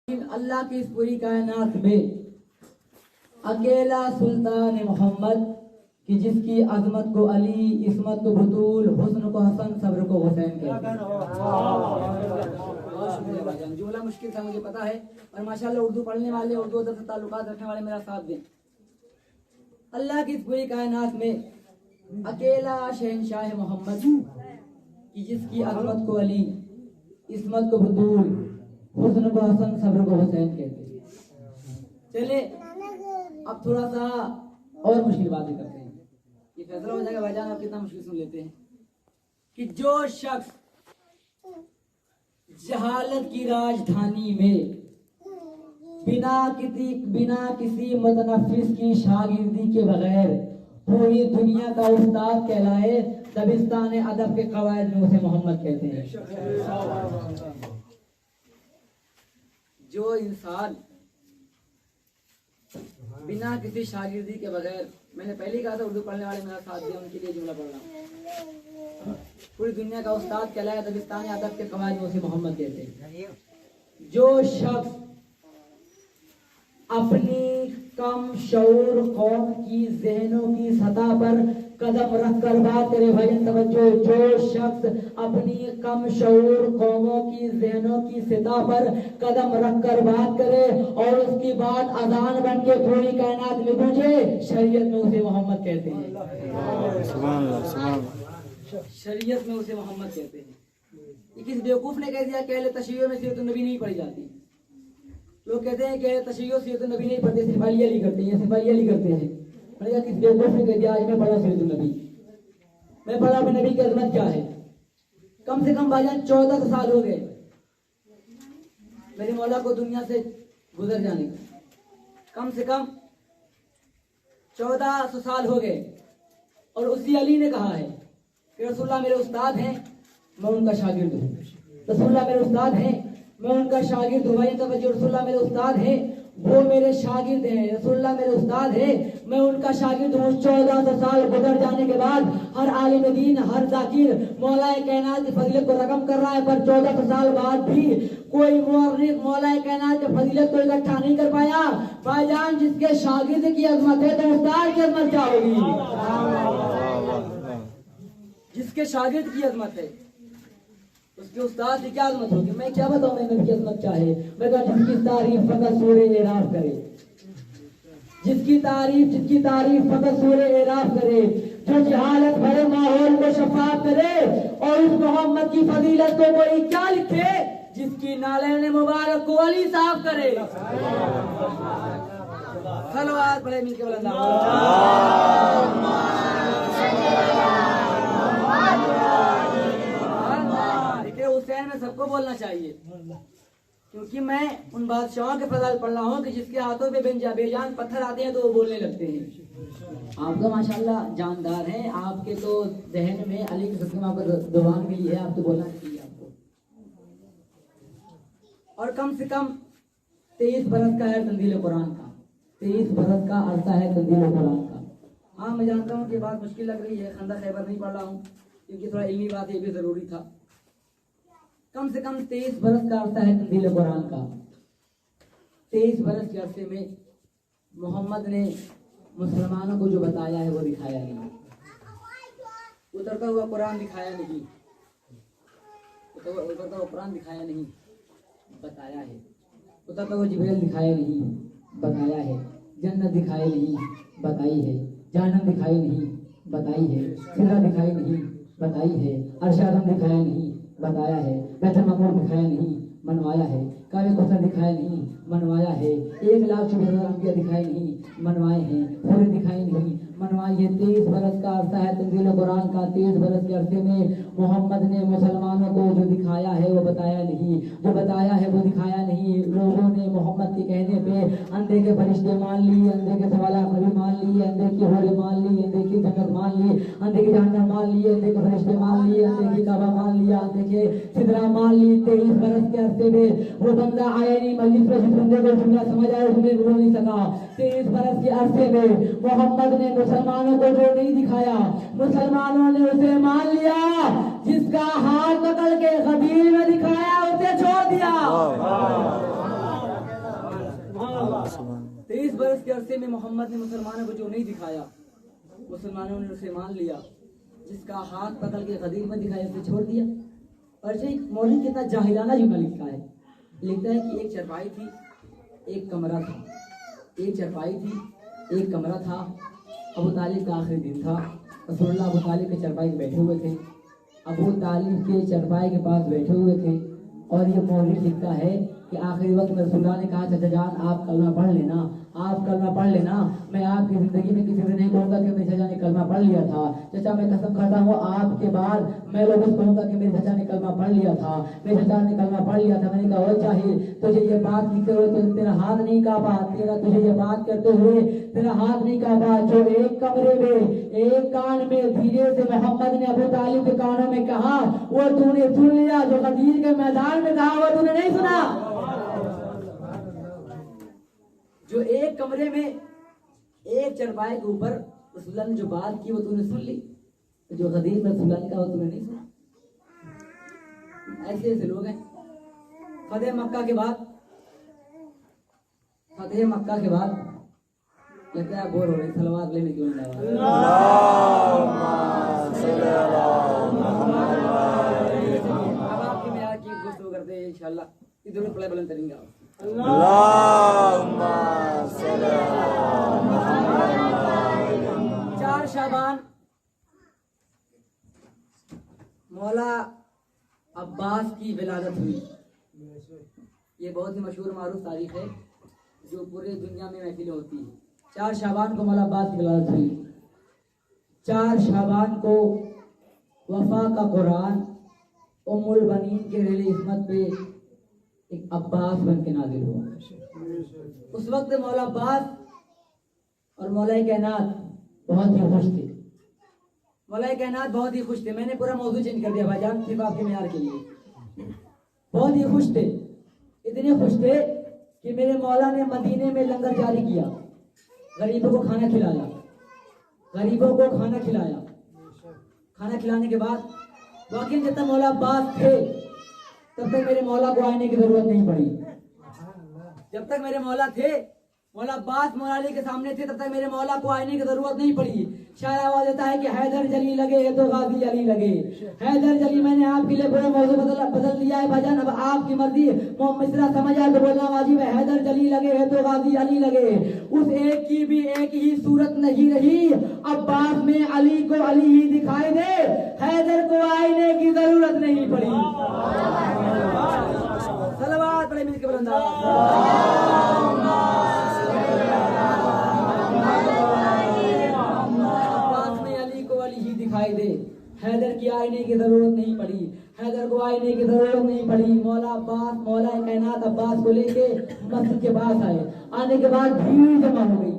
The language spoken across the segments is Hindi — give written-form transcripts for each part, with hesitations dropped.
अल्लाह की इस पूरी कायनात में अकेला सुल्तान मोहम्मद कि जिसकी अजमत को अली, इस्मत को बतूल, हुस्न को हसन, सब्र को हुसैन कहते हैं। जुमला मुश्किल था मुझे पता है, और माशाल्लाह उर्दू पढ़ने वाले, उर्दू अदब से ताल्लुकात रखने वाले मेरा साथ दें। अल्लाह की इस पूरी कायनात में अकेला शहनशाह मोहम्मद कि जिसकी अजमत को अली, इस्मत को बतूल, हुस्न को हसन, सब्र को हुसैन कहते हैं। चले अब थोड़ा सा और मुश्किल बातें करते हैं, ये फैसला हो जाएगा भाईजान आप कितना मुश्किल सुन लेते हैं। कि जो शख्स जहालत की राजधानी में बिना किसी मुतनफिस की शागिर्दी के बगैर पूरी दुनिया का उस्ताद कहलाए, दबिस्तान अदब के कवायद में उसे मोहम्मद कहते हैं। जो इंसान बिना किसी शागिर्दी के बगैर, मैंने पहले कहा था उर्दू पढ़ने वाले मेरा साथ दिया, उनके लिए जुमला पढ़ रहा हूँ, पूरी दुनिया का उस्ताद कहलाया, दबिस्तान अदब के कवायद में उसे मोहम्मद कहते हैं। जो शख्स अपनी कम शऊर कौम की ज़हनों की सतह पर कदम रख कर बात करे, भाईजान तवज्जो, जो शख्स अपनी कम शऊर कौमों की ज़हनों की सतह पर कदम रख कर बात करे और उसकी बात अजान बन के पूरी कायनात में गूंजे, शरीयत में उसे मोहम्मद कहते हैं। सुभान अल्लाह, सुभान अल्लाह। शरीयत में उसे मोहम्मद कहते हैं। किसी बेवकूफ ने कह दिया कि अहले तशय्युह में सीरत नबी नहीं पढ़ी जाती। लोग कहते हैं कि तशय्युह सीरत नबी नहीं पढ़ते, सिर्फ अली अली करते हैं, सिर्फ अली अली करते हैं। मैंने किसी बेवकूफ ने कह दिया आज मैं पढ़ा सीरत नबी, मैं पढ़ा अपने नबी की अजमत क्या है। कम से कम भाईजान 14 साल हो गए मेरे मौला को दुनिया से गुजर जाने का, कम से कम 1400 साल हो गए, और उसी अली ने कहा है कि रसूलुल्लाह मेरे उस्ताद हैं, मैं उनका शागिर्द हूँ। रसूलुल्लाह मेरे उस्ताद हैं, मैं उनका शागिर्द हूँ। भाई तवज्जो, रसूलुल्लाह मेरे उस्ताद हैं, वो मेरे शागिर्द हैं। रसूलुल्लाह मेरे उस्ताद हैं, मैं उनका शागिर्द हूँ। 1400 साल गुजर जाने के बाद हर आलिम दीन, हर जाकिर मौलाए कायनात की फजीलत को रकम कर रहा है, पर 1400 साल बाद भी कोई मुअर्रिख मौलाए कायनात की फजीलत को इकट्ठा नहीं कर पाया। भाईजान जिसके शागिर्द की अजमत है तो उस्ताद की अजमत क्या होगी? जिसके शागिर्द की अजमत है उसके उस्ताद की क्या अजमत होगी? मैं क्या बताऊं मैं नबी की अजमत क्या है? मैं कहा जिसकी तारीफ फकत सूरे एराफ करे, जिसकी तारीफ फकत सूरे एराफ करे, जो जहालत भरे माहौल को शफाफ करे, और उस मोहम्मद की फजीलत को कोई क्या लिखे जिसकी नालैन मुबारक को अली साफ करे। सलवात पढ़े मिलके हुसैन में सबको बोलना चाहिए, क्योंकि मैं उन बादशाहों के फजाइल पढ़ रहा हूँ कि जिसके हाथों पे बेजान पत्थर आते हैं तो वो बोलने लगते हैं। आप तो माशाल्लाह जानदार हैं, आपके तो जहन में अली की सदक़े आपको जुबान मिली है, आप तो बोलना चाहिए आपको। और कम से कम 23 बरस का है तंजील कुरान का, 23 बरस का अरसा है तंजील कुरान का। हाँ मैं जानता हूँ कि बात मुश्किल लग रही है, खंदा खैबर नहीं पढ़ रहा हूँ क्योंकि थोड़ा इल्मी बात ये भी जरूरी था। कम से कम 23 बरस का अरसा है तंजील कुरान का। 23 बरस के अरसे में मोहम्मद ने मुसलमानों को जो बताया है वो दिखाया नहीं, उतरता हुआ कुरान दिखाया नहीं, उतरता हुआ कुरान दिखाया नहीं, बताया है। उतरता हुआ जिब्रील दिखाया नहीं, बताया है। जन्नत दिखाई नहीं, बताई है। जहन्नम दिखाई नहीं, बताई है। सिदरा दिखाई नहीं, बताई है। अर्श आज़म दिखाया नहीं, बताया है। बैतुल मामूर दिखाया नहीं, मनवाया है। काबे कौसर दिखाया नहीं, मनवाया है। 1,24,000 अंबिया दिखाए नहीं, मनवाए हैं। पूरे दिखाई नहीं, मनवाई है। 23 बरस का अरसा है तंजील कुरान का। 23 बरस के अरसे में मोहम्मद ने मुसलमानों को जो दिखाया है वो बताया नहीं, जो बताया है वो दिखाया नहीं। लोगों ने मोहम्मद के कहने पे अंधे के फरिश्ते मान लिए, अंधे के सवालात नबी मान लिए, अंधे की होरे मान ली, अंधे की जन्नत मान ली, अंधे की जहन्नम मान लिए, अंधे के फरिश्ते मान लिए, अंधे की काबा मान लिया, अंधे के सिदरा मान ली। 23 बरस के अरसे में वो बंदा आया नहीं मस्जिद पर, जिस बंदे को जुमला समझ आया उसने बोल नहीं सका। 23 बरस के अरसे में मोहम्मद ने मुसलमानों को जो नहीं दिखाया, मुसलमानों ने उसे मान लिया। जिसका हाथ पकड़ के कबीर में दिखाया उसे छोड़ दिया। बरस के अरसे में मोहम्मद ने मुसलमानों को जो नहीं दिखाया, मुसलमानों ने उसे मान लिया। जिसका हाथ पकड़ के गदीर में दिखाया उसे छोड़ दिया। और जो मौलवी कितना जाहिलाना जुमला लिखा है, लिखता है कि एक चारपाई थी, एक कमरा था। एक चारपाई थी, एक कमरा था। अबू तालिब का आखिरी दिन था। रसूलुल्लाह अबू तालिब के चारपाई पे बैठे हुए थे। अबू तालिब के चारपाई के पास बैठे हुए थे। और ये मौलवी लिखता है कि आखिरी वक्त में रसूलुल्लाह ने कहा, चाचा जान आप कलमा पढ़ लेना, आप कलमा पढ़ लेना। मैं आपकी जिंदगी में किसी से नहीं कहूँगा कि मेरे चाचा ने कलमा पढ़ लिया था। चाचा मैं कसम खाता हूँ आपके बाद मैं लोगों से कहूँगा कि मेरे चाचा ने कलमा पढ़ लिया था, मेरे चाचा ने कलमा पढ़ लिया था। मैंने कहा हो चाहिए तुझे ये बात लिखते हुए तो तेरा हाथ नहीं कांपा, तुझे ये बात करते हुए तेरा हाथ नहीं कांपा। जो एक कमरे में एक कान में धीरे से मोहम्मद ने अबू तालिब के कानों में कहा वो तूने सुन लिया, जो गदीर के मैदान में कहा वो तूने नहीं सुना। जो एक कमरे में एक चरपाई के ऊपर रसूलुल्लाह ने जो बात की वो तूने सुन ली, जो गदीर में रसूलुल्लाह ने कहा वो तूने नहीं सुना। ऐसे ऐसे लोग हैं। फतेह मक्का के बाद लगता है बोर हो रहे, सलवात लेने की अब आपकी मेरा की गुफ्तगू करते हैं इंशाल्लाह। इधर पले बुलंद करेंगे आप। चार शाबान मौला अब्बास की विलादत हुई। ये बहुत ही मशहूर मारूफ तारीख है जो पूरे दुनिया में महफिल होती है। 4 शाबान को मौला अब्बास की विलादत हुई। 4 शाबान को वफा का कुरान उम्मुल बनीन के रेले इस्मत पे एक अब्बास बन के नाजिल हुआ। उस वक्त मौला अब्बास और मौला कायनात बहुत ही खुश थे। मौला कायनात बहुत ही खुश थे। मैंने पूरा मौजू चेंज कर दिया भाईजान सिर्फ आपके मेयार के लिए। बहुत ही खुश थे, इतने खुश थे कि मेरे मौला ने मदीने में लंगर जारी किया, गरीबों को खाना खिलाया। खाना खिलाने के बाद वाकई जब तक मौला अब्बास थे तब तक मेरे मौला को आने की जरूरत नहीं पड़ी। जब तक मेरे मौला थे, मौला अब्बास मौला अली के सामने थे, तब तक मेरे मौला को आने की जरूरत नहीं पड़ी। शायर आवाज देता है कि हैदर जली लगे है तो गाजी अली लगे। हैदर जली मैंने आपके लिए पूरा मौजू बदल दिया है भाईजान, अब आपकी मर्जी। मिसरा समझ आए तो बोलना वाजिब है। हैदर जली लगे है तो गाजी अली लगे। उस एक की भी एक ही सूरत नहीं रही, अब्बास में अली को अली ही दिखाई दे, हैदर को आईने की जरूरत नहीं पड़ी। सलवात पढ़े मिलके बुलंदा। दिखाई दे, हैदर की आईने की जरूरत नहीं पड़ी, हैदर को आईने की जरूरत नहीं पड़ी। मौला अब्बास मौला कायनात अब्बास को लेके मस्जिद के पास आए। आने के बाद भीड़ जमा हो गई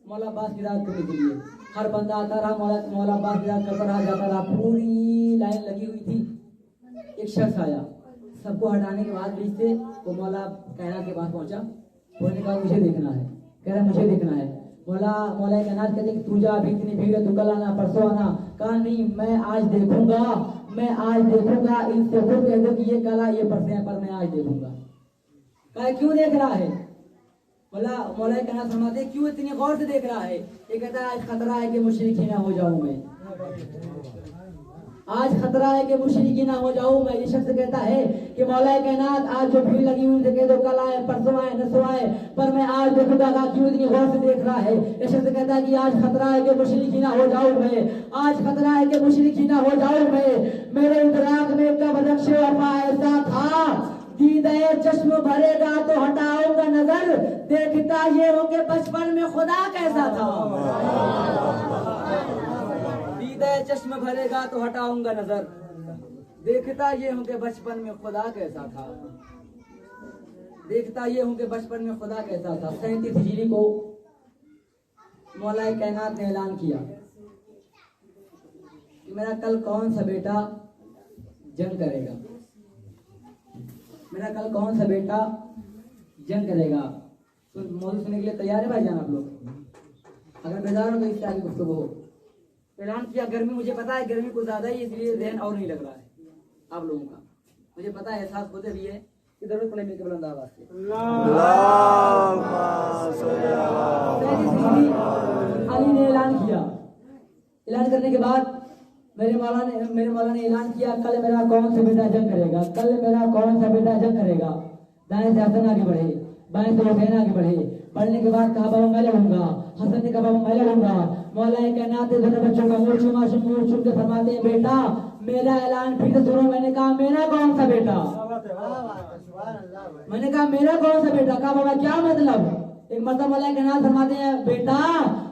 मौला अब्बास की रात करने के लिए। हर बंदा आता रहा, मौला अब्बास की रात करता रहा, जाता रहा। पूरी लाइन लगी हुई थी। एक शख्स आया, सबको हटाने के बाद बीच से वो मौला कायनात के पास पहुंचा। बोलने का मुझे देखना है, कह रहा मुझे देखना है। मौला कायनात कहते कि तू जा, अभी इतनी भीड़ है, तू कल आना परसों आना। कहा नहीं, मैं आज देखूंगा। इनसे खुद कह दो कि ये कल ये परसों है, पर मैं आज देखूंगा। कहा क्यों देख रहा है? मौला कायनात फरमाते क्यों इतनी गौर से देख रहा है? ये कहता है आज खतरा है कि मुशरिकी ना हो जाऊं मैं, आज खतरा है कि मुशरिकी ना हो जाऊं मैं। ये शख्स कहता है कि मौला कायनात आज जो भीड़ लगी हुई है, दो कल आए परसों आए नसों आए, पर मैं आज देखूंगा। क्यों इतनी गौर से देख रहा है? ये शख्स कहता है कि आज खतरा है कि मुशरिकी ना हो जाऊं मैं, आज खतरा है कि मुशरिकी ना हो जाऊं मैं। मेरे इदराक में कब नक्श वफा ऐसा था, दीदाए चश्म भरेगा तो हटाऊंगा नजर, देखता ये हो के बचपन में खुदा कैसा था। दीदाए चश्म भरेगा तो हटाऊंगा नजर, देखता ये हूं कि बचपन में खुदा कैसा था। देखता ये हूं कि बचपन में खुदा कैसा था। 37 हिजरी को मौला कायनात ने ऐलान किया कि मेरा कल कौन सा बेटा जंग करेगा, मेरा कल कौन सा बेटा जंग करेगा। मौजूद सुनने के लिए तैयार है भाईजान आप लोग? अगर बेजार हो तो इससे आगे गुफ्तगू हो। ऐलान किया। गर्मी मुझे पता है, गर्मी कुछ ज्यादा ही, इसलिए ध्यान और नहीं लग रहा है आप लोगों का। मुझे पता है, एहसास खुद भी है कि जरूरत पड़े मिलकर बुलंद आवाज से मेरे मौला ने ऐलान किया, कल मेरा कौन सा बेटा जंग करेगा, कल मेरा कौन सा बेटा जंग करेगा। दाएं से हसन आगे बढ़े, बाएं से हुसैन आगे बढ़े। बढ़ने के बाद कहा बाबा मैं लड़ूंगा। हसन ने कहा बाबा मैं लड़ूंगा। मौला कायनात दोनों बच्चों का मुंह चूम के फरमाते हैं, बेटा मेरा ऐलान फिर से सुनो। मैंने कहा मेरा कौन सा बेटा? मैंने कहा मेरा कौन सा बेटा? कहा बाबा क्या मतलब? एक मतलब मौला कायनात फरमाते हैं, बेटा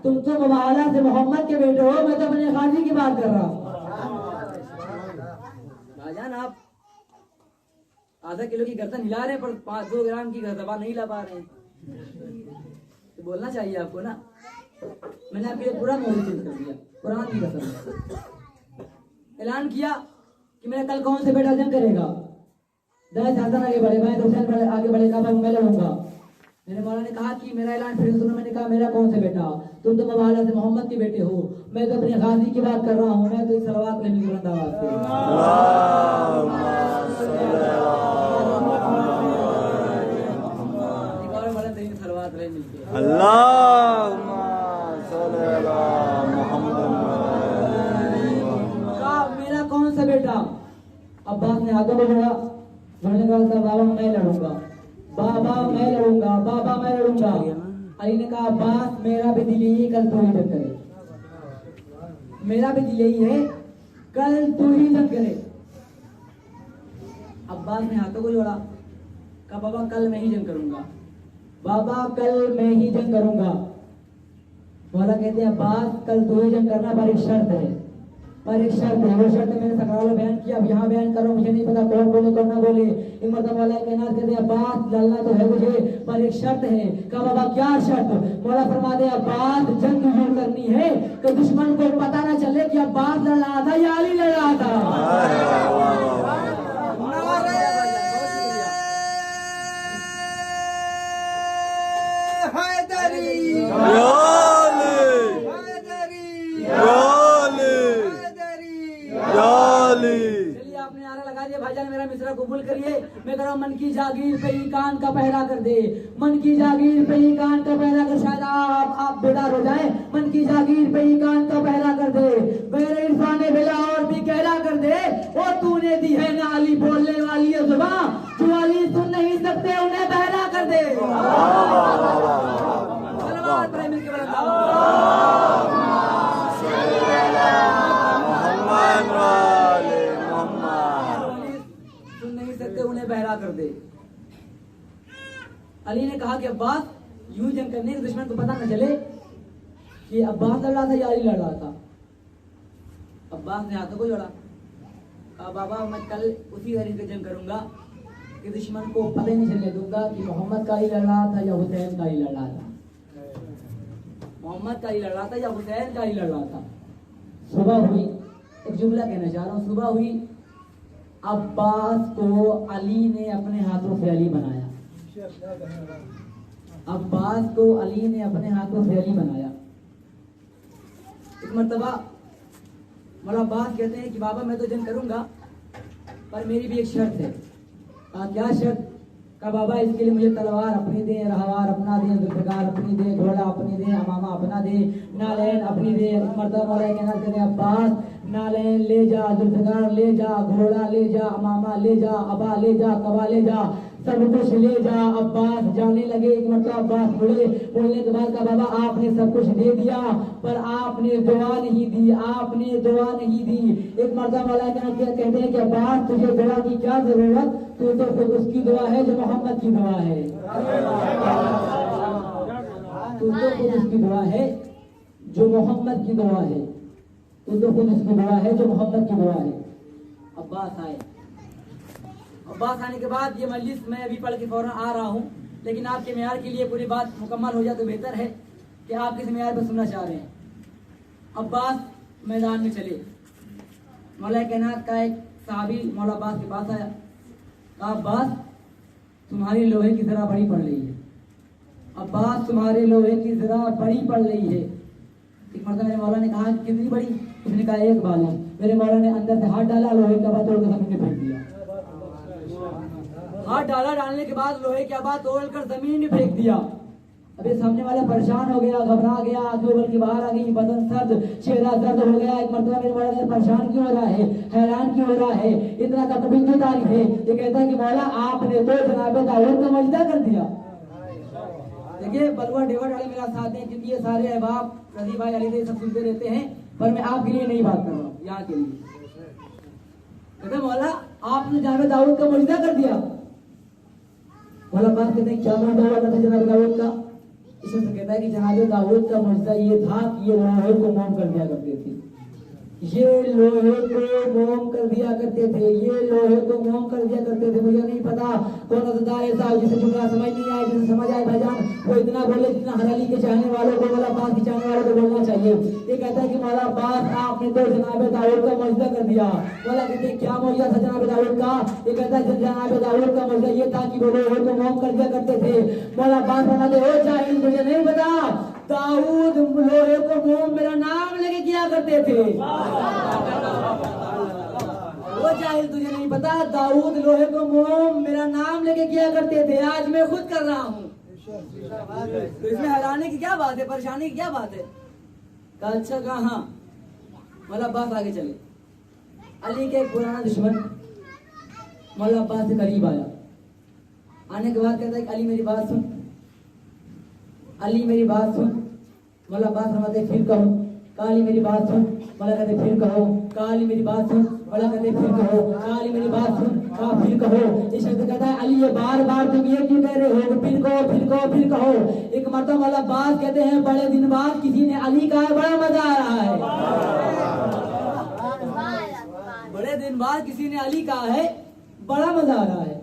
तुम तो मुबाहला से मोहम्मद के बेटे हो, मैं तो अपने खाजी की बात कर रहा हूँ। भाईजान आप आधा किलो की गर्दन हिला रहे हैं पर 5-2 ग्राम की दबा नहीं ला पा रहे हैं। तो बोलना चाहिए आपको ना। मैंने आपके लिए पूरा मौजूद चेंज कर दिया, कुरान की कसम। ऐलान किया कि मेरा कल कौन से बेटा जंग करेगा। दाएं से हसन आगे बढ़े, बाएं से हुसैन आगे बढ़े। कहा मैं लड़ूंगा। मेरे मौला ने कहा कि मेरा ऐलान फिर सुनो। मैंने कहा मेरा कौन सा बेटा? तुम तो मुबाहला से मोहम्मद के बेटे हो, मैं तो अपने गाजी की बात कर रहा हूँ। मैं तो इस सलवात में बुलंद आवाज से मेरा कौन सा बेटा? अब्बास ने हाथों को जोड़ा, जोड़ने का बाबा मैं लड़ूंगा, बाबा मैं लड़ूंगा, बाबा मैं लड़ूंगा। अली ने कहा अब्बास मेरा भी दिल यही, कल तू ही जंग करे। मेरा भी दिल यही है, कल तू ही जंग करे। अब्बास ने हाथों को जोड़ा, कहा बाबा कल मैं ही जंग करूंगा, बाबा कल मैं ही जंग करूंगा। मौला कहते हैं अब्बास कल तू ही जंग करना, पर एक शर्त है, पर एक शर्त है। वो शर्त मैंने सकराल बयान किया, अब यहाँ बयान करो, मुझे नहीं पता कौन बोले कौन ना बोले। एक मर्तबा मौला कायनात कहते हैं अब्बास लड़ना तो है मुझे, पर एक शर्त है। कहा बाबा क्या शर्त? मौला फरमाते हैं अब्बास जंग यूं करनी है कि दुश्मन को पता ना चले कि अब्बास लड़ रहा था या अली लड़ रहा था। चलिए आपने नारा लगा दिया, भाईजान मेरा मिसरा कबूल करिए। मैं कह रहा हूँ मन की जागीर पे ही कान का पहरा कर दे, मन की जागीर पे ही कान का पहरा कर, शायद आप बेदार हो जाए। मन की जागीर पे ही कान का पहरा कर दे, मेरे इरफान बेला और भी कहरा कर दे। ओ तूने दी है ना अली बोलने वाली है जुबान, जो अली सुन नहीं सकते उन्हें बहरा कर दे। सुन नहीं सकते उन्हें बहरा कर दे। अली ने कहा कि अब्बास यूं जंग करने के दुश्मन को पता न चले कि अब्बास लड़ रहा था या अली लड़ रहा था। अब्बास ने हाथों को जोड़ा, कहा बाबा मैं कल उसी तरीके जंग करूंगा कि दुश्मन को पता ही नहीं चलने दूंगा कि मोहम्मद का ही लड़ रहा था या हुसैन का ही लड़ रहा था, मोहम्मद का ही लड़ रहा था या हुसैन का ही लड़ रहा था। सुबह हुई, एक जुमला कहना चाह रहा हूँ, सुबह हुई, अब्बास को अली ने अपने हाथों से अली बनाया। अब्बास को अली ने अपने हाथों से अली बनाया। एक मर्तबा मौला अब्बास कहते हैं कि बाबा मैं तो जंग करूंगा पर मेरी भी एक शर्त है। कहा क्या शर्त? कहा बाबा इसके लिए मुझे तलवार अपनी दे, रहवार अपना दे, जुल्फकार अपनी दे, घोड़ा अपनी दे, अमामा अपना दे, नालैन अपनी दे। मर्तबा मौला कहना कहते हैं अब्बास नालैन ले जा, जुल्फकार ले जा, घोड़ा ले जा, अमामा ले जा, अबा ले जा, कबा ले जा, सब कुछ ले जा। अब्बास जाने लगे। एक मतलब अब्बास बोले, बोलने के बाद कहा बाबा आपने सब कुछ दे दिया पर आपने दुआ नहीं दी, आपने दुआ नहीं दी। एक मर्तबा वाला कहते हैं कि अब्बास तुझे दुआ की क्या जरूरत, तू तो खुद उसकी दुआ है जो मोहम्मद की दुआ है, तू तो खुद उसकी दुआ है जो मोहम्मद की दुआ है, तू तो खुद उसकी दुआ है जो मोहम्मद की दुआ है। अब्बास आए। अब्बास आने के बाद ये मजलिस मैं अभी पढ़ के फौरन आ रहा हूँ, लेकिन आपके मेयार के लिए पूरी बात मुकम्मल हो जाए तो बेहतर है कि आप किस मेयार पर सुनना चाह रहे हैं। अब्बास मैदान में चले। मौला कायनात का एक साहबी मौला अब्बास के पास आया। कहा अब्बास तुम्हारी लोहे की जरा बड़ी पड़ रही है, अब्बास तुम्हारे लोहे की जरा बड़ी पड़ रही है। एक मर्तबा मेरे मौला ने कहा कितनी बड़ी? उसने कहा एक बालू। मेरे मौला ने अंदर से हाथ डाला, लोहे का बात तोड़ कर जमीन में फेंक दिया। हाथ डाला, डालने के बाद लोहे की आबाद तोड़कर जमीन में फेंक दिया। अभी सामने वाला परेशान हो गया, घबरा गया, आंखें उबल के बाहर आ गई, बदन सर्द, चेहरा सर्द हो गया। एक मर्तबा मेरे मौला परेशान क्यों हो रहा है, हैरान क्यों हो रहा है, इतना तकबीरदारी है। ये कहता है कि मौला आपने तो जनाब दाऊद का मजदा कर दिया। देखिए बलवा डेवा वाले मेरा साथ हैं, क्योंकि ये सारे अहबाब रजी भाई अली सब सुनते रहते हैं, पर मैं आपके लिए नहीं बात कर रहा हूँ, यहाँ के लिए। कहते मौला आपने जनाब दाऊद का मजदा कर दिया। मौला पास कहते हैं क्या मजदा हुआ था जनाब दाऊद का? इसमें तो कहता है कि जनाब दाऊद का मजदा ये था कि ये लोहे को मौम कर दिया करते थे, ये लोहे को मौम कर दिया करते थे, ये लोहे को मौम कर दिया करते थे। मुझे नहीं पता कौन अज़दार ऐसा जिसे जुमला समझ नहीं आए, जिसे समझ आए भाईजान वो इतना बोले जितना हलाली के चाहने वालों को, मौला अब्बास के चाहने वालों को बोलना चाहिए। ये कहता है कि मौला अब्बास आपने तो जनाब दाऊद का मजदा कर दिया। मौला कहते हैं क्या मौजा था जनाब दाऊद का? ये कहता है जनाब दाऊद का मजदा ये था कि वो लोहे को मौम कर दिया करते थे। मौला अब्बास फरमाते ओ जाहिल मुझे नहीं पता, दाऊद लोहे को मोम मेरा नाम लेके किया करते थे। वो जाहिल तुझे नहीं पता, दाऊद लोहे को मोम मेरा नाम लेके किया करते थे, आज मैं खुद कर रहा हूँ। तो इसमें हैरानी की क्या बात है, परेशानी की क्या बात है? कहा अच्छा कहा हाँ। मौला अब्बास आगे चले। अली के एक पुराना दुश्मन मौला अब्बास से करीब आया। आने के बाद कहता है कि अली मेरी बात सुन, अली मेरी बात सुन। मौला अब्बास फरमाते फिर कहो। काली मेरी बात सुन। मौला कहते फिर कहो। काली मेरी बात सुन। मौला कहते फिर कहो। काली मेरी बात सुन। कहा फिर कहो। इस शख्स कहता है अली ये बार बार तुम ये क्यों कह रहे हो, फिर कहो फिर कहो फिर कहो। एक मर्तबा मौला अब्बास कहते हैं बड़े दिन बाद किसी ने अली कहा, बड़ा मजा आ रहा है। बड़े दिन बाद किसी ने अली कहा है, बड़ा मजा आ रहा है।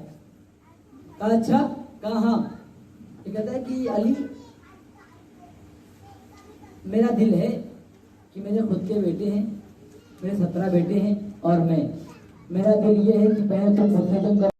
कहा अच्छा कहा हाँ। ये कहता है कि अली मेरा दिल है कि मेरे खुद के बेटे हैं, मेरे 17 बेटे हैं और मेरा दिल ये है कि पहले तुम खुद से तुम